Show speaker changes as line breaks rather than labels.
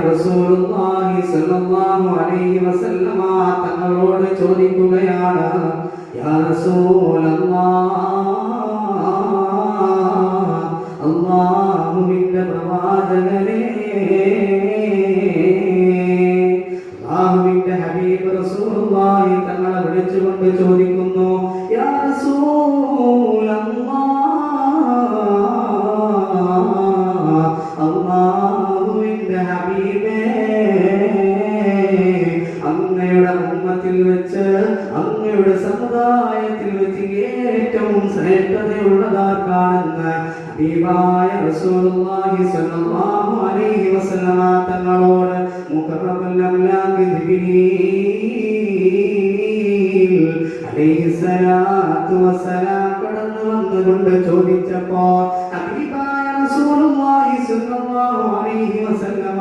റസൂലുള്ളാഹി സ്വല്ലല്ലാഹു അലൈഹി വസല്ലമ തങ്ങളോട് ചോദിക്കുകയാണ്, യാ റസൂലല്ലാഹ്, അല്ലാഹുവിന്റെ പ്രവാചകനേ, അല്ലാഹുവിന്റെ ഹബീബ് റസൂലുള്ളാഹി തങ്ങളെ വിളിച്ചുകൊണ്ട് ചോദിക്കുന്നു, യാ റസൂലല്ലാഹ്, അല്ലാഹുവിന്റെ ഹബീബേ, അങ്ങയുടെ ഉമ്മത്തിൽ വെച്ച്, അങ്ങയുടെ സമുദായത്തിൽ വെച്ച് ഏറ്റവും ശ്രേഷ്ഠതയുള്ളതാക്കാണെന്ന് ഹബീബായ റസൂലുള്ളാഹി സ്വല്ലല്ലാഹു അലൈഹി വസല്ലമ തങ്ങളോട് മുഖറബുൽ അംലാഖ് ജിബ്രീൽ അലൈഹിസ്സലാത്തു വസ്സലാം കടന്നു വന്നുകൊണ്ട് ചോദിച്ചപ്പോൾ ഹബീബായ റസൂലുള്ളാഹി സ്വല്ലല്ലാഹു അലൈഹി വസല്ലമ